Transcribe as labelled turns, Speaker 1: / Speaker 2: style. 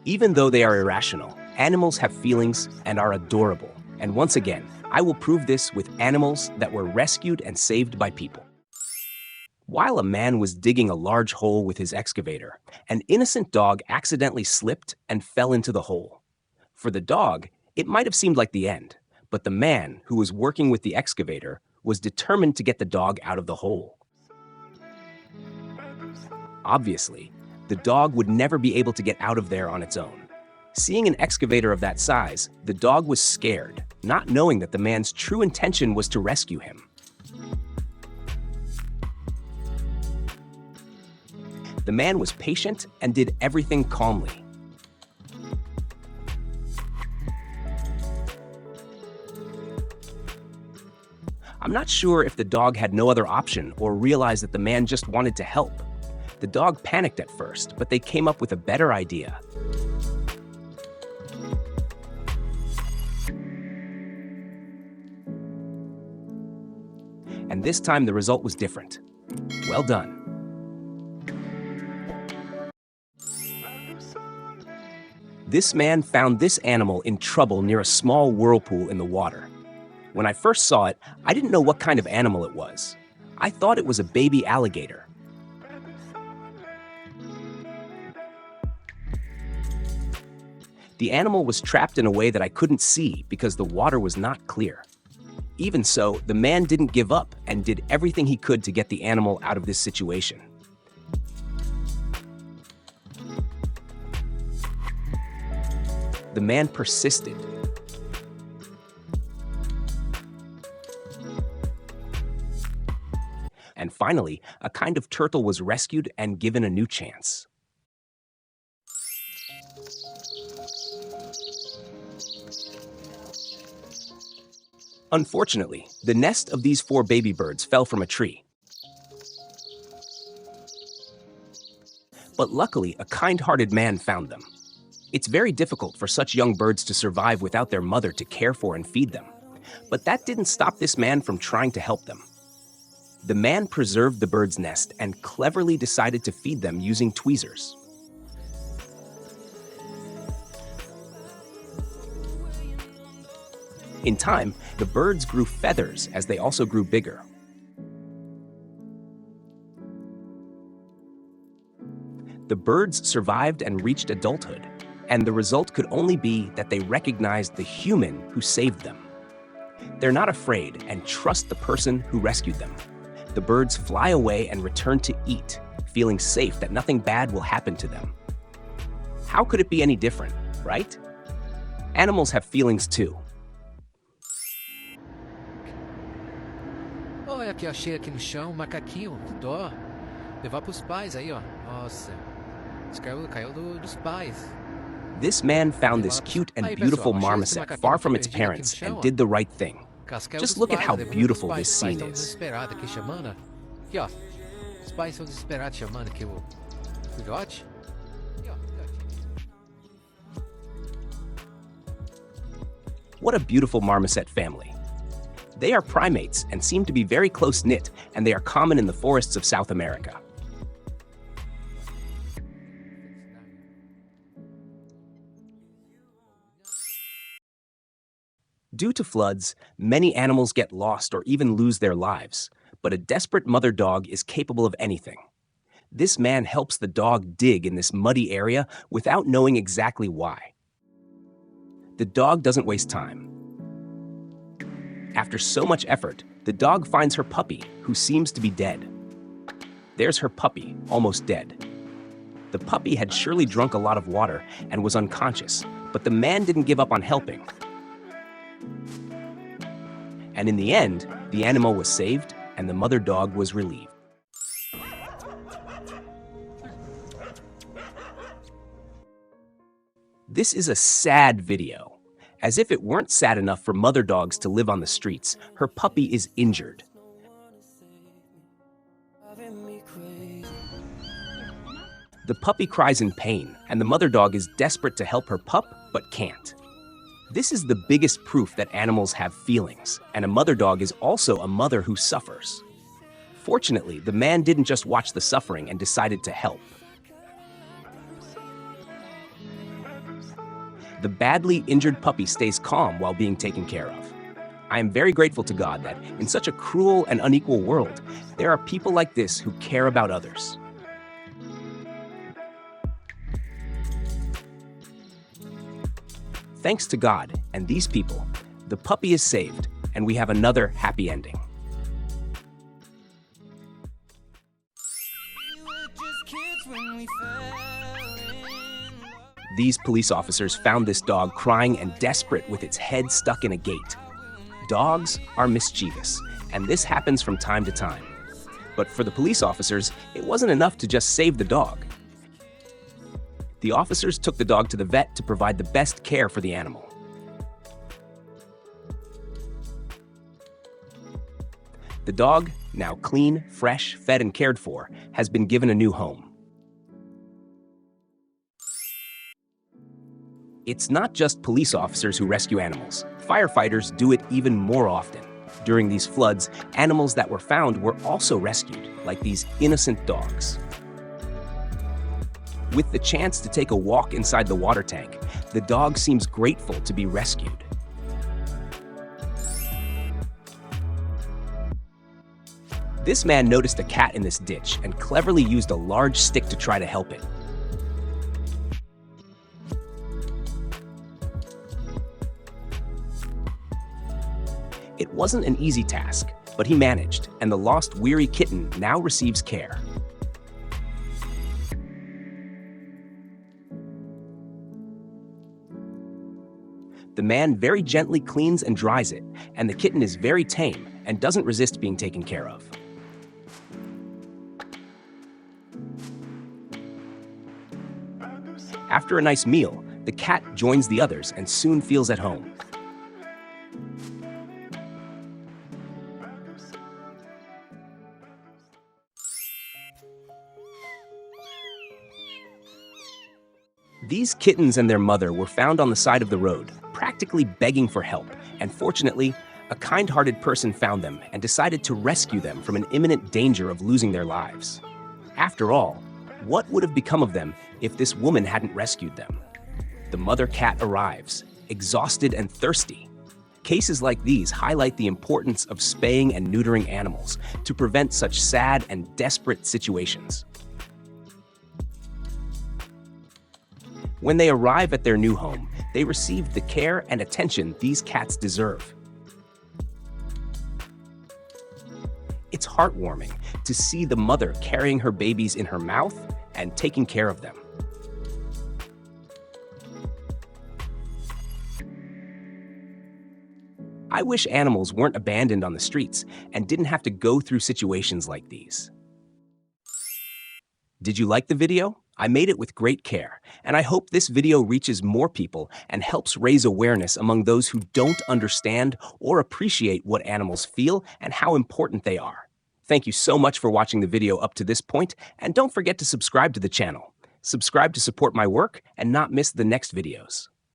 Speaker 1: Even though they are irrational, animals have feelings and are adorable. And once again, I will prove this with animals that were rescued and saved by people. While a man was digging a large hole with his excavator, an innocent dog accidentally slipped and fell into the hole. For the dog, it might have seemed like the end, but the man, who was working with the excavator, was determined to get the dog out of the hole. Obviously, the dog would never be able to get out of there on its own. Seeing an excavator of that size, the dog was scared, not knowing that the man's true intention was to rescue him. The man was patient and did everything calmly. I'm not sure if the dog had no other option or realized that the man just wanted to help. The dog panicked at first, but they came up with a better idea. And this time the result was different. Well done. This man found this animal in trouble near a small whirlpool in the water. When I first saw it, I didn't know what kind of animal it was. I thought it was a baby alligator. The animal was trapped in a way that I couldn't see because the water was not clear. Even so, the man didn't give up and did everything he could to get the animal out of this situation. The man persisted. And finally, a kind of turtle was rescued and given a new chance. Unfortunately, the nest of these 4 baby birds fell from a tree. But luckily, a kind-hearted man found them. It's very difficult for such young birds to survive without their mother to care for and feed them. But that didn't stop this man from trying to help them. The man preserved the bird's nest and cleverly decided to feed them using tweezers. In time, the birds grew feathers as they also grew bigger. The birds survived and reached adulthood, and the result could only be that they recognized the human who saved them. They're not afraid and trust the person who rescued them. The birds fly away and return to eat, feeling safe that nothing bad will happen to them. How could it be any different, right? Animals have feelings too.
Speaker 2: Olha que eu achei aqui no chão, um macaquinho, que dó. Levar pros pais aí, ó. Nossa, isso caiu dos pais.
Speaker 1: This man found this cute and beautiful marmoset far from its parents and did the right thing. Just look at how beautiful this scene is.
Speaker 2: Aqui chamando, aqui ó, os pais são desesperados chamando aqui o filhote.
Speaker 1: What a beautiful marmoset family. They are primates and seem to be very close-knit, and they are common in the forests of South America. Due to floods, many animals get lost or even lose their lives, but a desperate mother dog is capable of anything. This man helps the dog dig in this muddy area without knowing exactly why. The dog doesn't waste time. After so much effort, the dog finds her puppy, who seems to be dead. There's her puppy, almost dead. The puppy had surely drunk a lot of water and was unconscious, but the man didn't give up on helping. And in the end, the animal was saved and the mother dog was relieved. This is a sad video. As if it weren't sad enough for mother dogs to live on the streets, her puppy is injured. The puppy cries in pain, and the mother dog is desperate to help her pup, but can't. This is the biggest proof that animals have feelings, and a mother dog is also a mother who suffers. Fortunately, the man didn't just watch the suffering and decided to help. the badly injured puppy stays calm while being taken care of. I am very grateful to God that in such a cruel and unequal world, there are people like this who care about others. Thanks to God and these people, the puppy is saved, and we have another happy ending. These police officers found this dog crying and desperate with its head stuck in a gate. Dogs are mischievous, and this happens from time to time. But for the police officers, it wasn't enough to just save the dog. The officers took the dog to the vet to provide the best care for the animal. The dog, now clean, fresh, fed, and cared for, has been given a new home. It's not just police officers who rescue animals. Firefighters do it even more often. During these floods, animals that were found were also rescued, like these innocent dogs. With the chance to take a walk inside the water tank, the dog seems grateful to be rescued. This man noticed a cat in this ditch and cleverly used a large stick to try to help it. It wasn't an easy task, but he managed, and the lost, weary kitten now receives care. The man very gently cleans and dries it, and the kitten is very tame and doesn't resist being taken care of. After a nice meal, the cat joins the others and soon feels at home. These kittens and their mother were found on the side of the road, practically begging for help, and fortunately, a kind-hearted person found them and decided to rescue them from an imminent danger of losing their lives. After all, what would have become of them if this woman hadn't rescued them? The mother cat arrives, exhausted and thirsty. Cases like these highlight the importance of spaying and neutering animals to prevent such sad and desperate situations. When they arrive at their new home, they receive the care and attention these cats deserve. It's heartwarming to see the mother carrying her babies in her mouth and taking care of them. I wish animals weren't abandoned on the streets and didn't have to go through situations like these. Did you like the video? I made it with great care, and I hope this video reaches more people and helps raise awareness among those who don't understand or appreciate what animals feel and how important they are. Thank you so much for watching the video up to this point, and don't forget to subscribe to the channel. Subscribe to support my work and not miss the next videos.